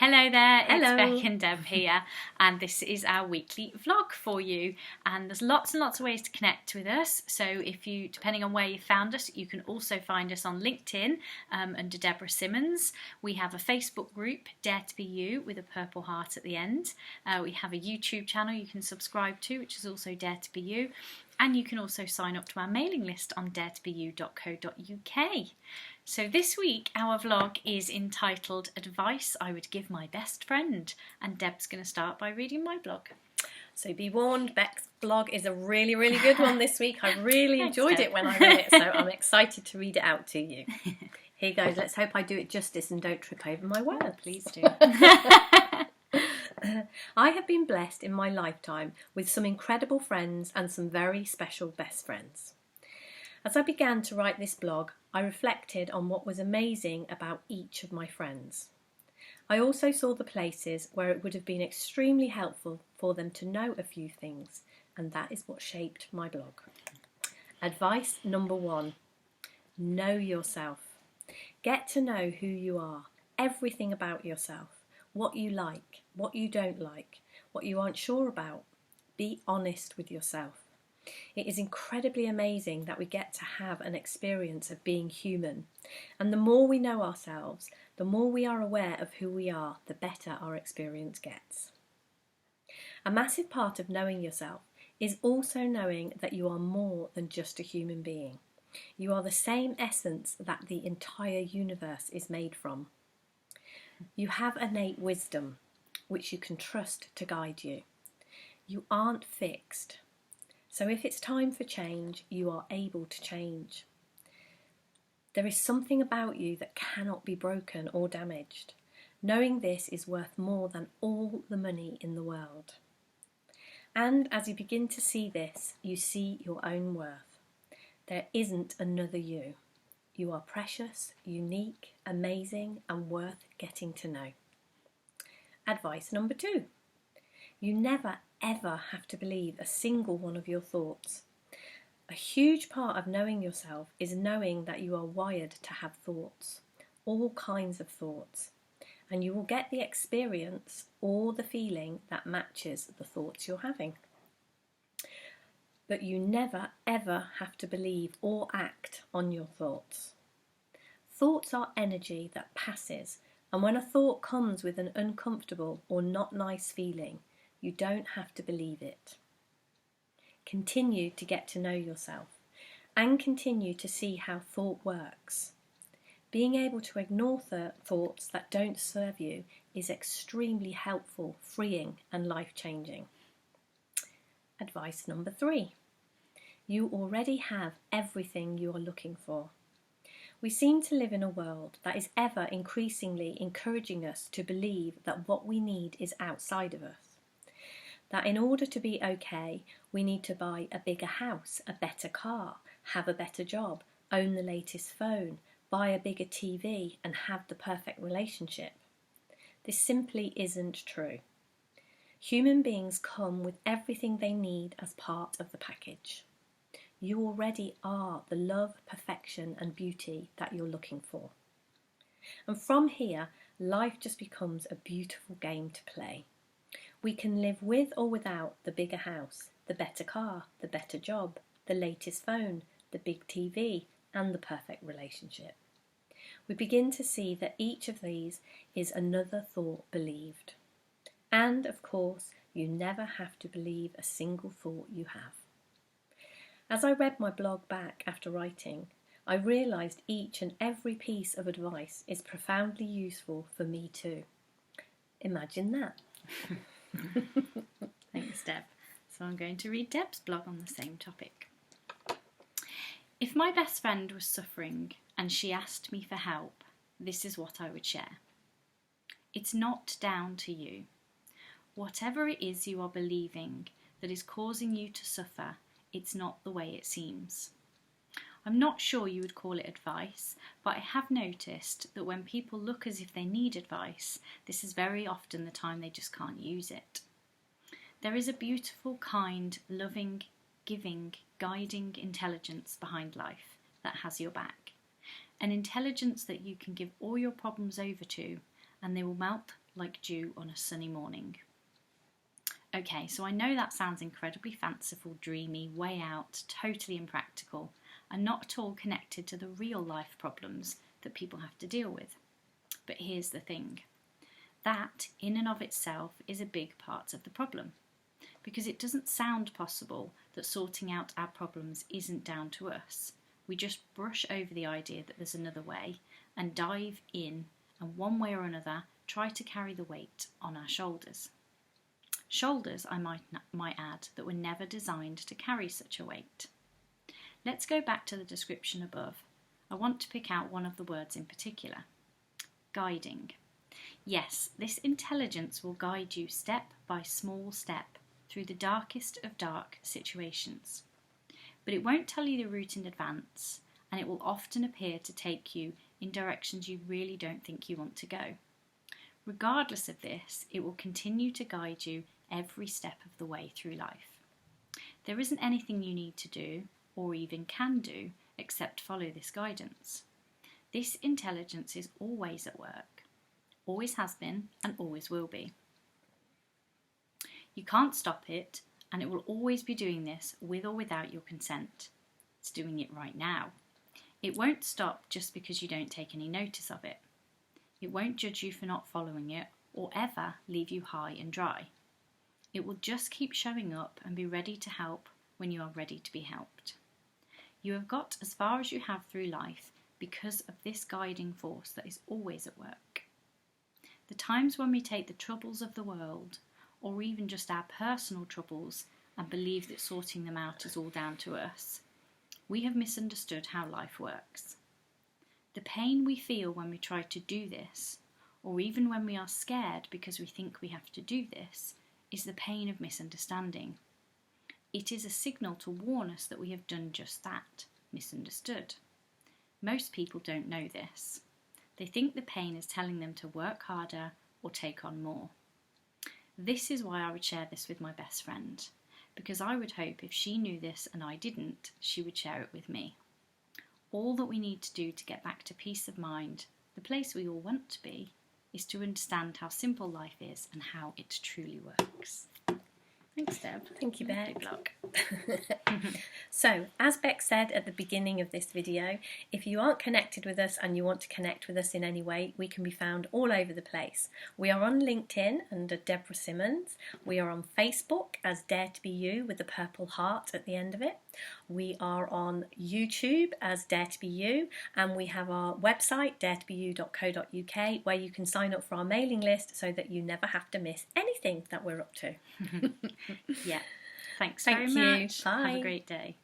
Hello there, Hello. it's Beck and Deb here, and this is our weekly vlog for you. And there's lots and lots of ways to connect with us. So if you, depending on where you found us, you can also find us on LinkedIn under Deborah Simmons. We have a Facebook group, Dare to Be You, with a purple heart at the end. We have a YouTube channel you can subscribe to, which is also Dare to Be You. And you can also sign up to our mailing list on daretobeyou.co.uk. So this week our vlog is entitled Advice I Would Give My Best Friend, and Deb's going to start by reading my blog. So be warned, Beck's blog is a really, really good one this week. I really enjoyed it when I read it, so I'm excited to read it out to you. Here goes. Let's hope I do it justice and don't trip over my words. Please do. I have been blessed in my lifetime with some incredible friends and some very special best friends. As I began to write this blog, I reflected on what was amazing about each of my friends. I also saw the places where it would have been extremely helpful for them to know a few things, and that is what shaped my blog. Advice number 1, know yourself. Get to know who you are, everything about yourself, what you like, what you don't like, what you aren't sure about. Be honest with yourself. It is incredibly amazing that we get to have an experience of being human. And the more we know ourselves, the more we are aware of who we are, the better our experience gets. A massive part of knowing yourself is also knowing that you are more than just a human being. You are the same essence that the entire universe is made from. You have innate wisdom, which you can trust to guide you. You aren't fixed. So if it's time for change, you are able to change. There is something about you that cannot be broken or damaged. Knowing this is worth more than all the money in the world. And as you begin to see this, you see your own worth. There isn't another you. You are precious, unique, amazing, and worth getting to know. Advice number 2. You never ever have to believe a single one of your thoughts. A huge part of knowing yourself is knowing that you are wired to have thoughts, all kinds of thoughts, and you will get the experience or the feeling that matches the thoughts you're having. But you never ever have to believe or act on your thoughts. Thoughts are energy that passes, and when a thought comes with an uncomfortable or not nice feeling, you don't have to believe it. Continue to get to know yourself and continue to see how thought works. Being able to ignore thoughts that don't serve you is extremely helpful, freeing, and life-changing. Advice number 3. You already have everything you are looking for. We seem to live in a world that is ever increasingly encouraging us to believe that what we need is outside of us. That in order to be okay, we need to buy a bigger house, a better car, have a better job, own the latest phone, buy a bigger TV, and have the perfect relationship. This simply isn't true. Human beings come with everything they need as part of the package. You already are the love, perfection, and beauty that you're looking for. And from here, life just becomes a beautiful game to play. We can live with or without the bigger house, the better car, the better job, the latest phone, the big TV, and the perfect relationship. We begin to see that each of these is another thought believed. And, of course, you never have to believe a single thought you have. As I read my blog back after writing, I realised each and every piece of advice is profoundly useful for me too. Imagine that. Thanks, Deb. So I'm going to read Deb's blog on the same topic. If my best friend was suffering and she asked me for help, this is what I would share. It's not down to you. Whatever it is you are believing that is causing you to suffer, it's not the way it seems. I'm not sure you would call it advice, but I have noticed that when people look as if they need advice, this is very often the time they just can't use it. There is a beautiful, kind, loving, giving, guiding intelligence behind life that has your back. An intelligence that you can give all your problems over to, and they will melt like dew on a sunny morning. Okay, so I know that sounds incredibly fanciful, dreamy, way out, totally impractical, and not at all connected to the real life problems that people have to deal with. But here's the thing. That, in and of itself, is a big part of the problem, because it doesn't sound possible that sorting out our problems isn't down to us. We just brush over the idea that there's another way and dive in, and one way or another try to carry the weight on our shoulders. Shoulders, I might add, that were never designed to carry such a weight. Let's go back to the description above. I want to pick out one of the words in particular. Guiding. Yes, this intelligence will guide you step by small step through the darkest of dark situations. But it won't tell you the route in advance, and it will often appear to take you in directions you really don't think you want to go. Regardless of this, it will continue to guide you every step of the way through life. There isn't anything you need to do, or even can do, except follow this guidance. This intelligence is always at work, always has been, and always will be. You can't stop it, and it will always be doing this with or without your consent. It's doing it right now. It won't stop just because you don't take any notice of it. It won't judge you for not following it or ever leave you high and dry. It will just keep showing up and be ready to help when you are ready to be helped. You have got as far as you have through life because of this guiding force that is always at work. The times when we take the troubles of the world, or even just our personal troubles, and believe that sorting them out is all down to us, we have misunderstood how life works. The pain we feel when we try to do this, or even when we are scared because we think we have to do this, is the pain of misunderstanding. It is a signal to warn us that we have done just that, misunderstood. Most people don't know this. They think the pain is telling them to work harder or take on more. This is why I would share this with my best friend, because I would hope if she knew this and I didn't, she would share it with me. All that we need to do to get back to peace of mind, the place we all want to be, is to understand how simple life is and how it truly works. Thanks, Deb. Thank you, Beck. Big block. So, as Beck said at the beginning of this video, if you aren't connected with us and you want to connect with us in any way, we can be found all over the place. We are on LinkedIn under Deborah Simmons. We are on Facebook as Dare to Be You with the purple heart at the end of it. We are on YouTube as Dare to Be You, and we have our website daretobeyou.co.uk where you can sign up for our mailing list so that you never have to miss anything that we're up to. Yeah. Thanks Thank very you. much. Bye. Have a great day.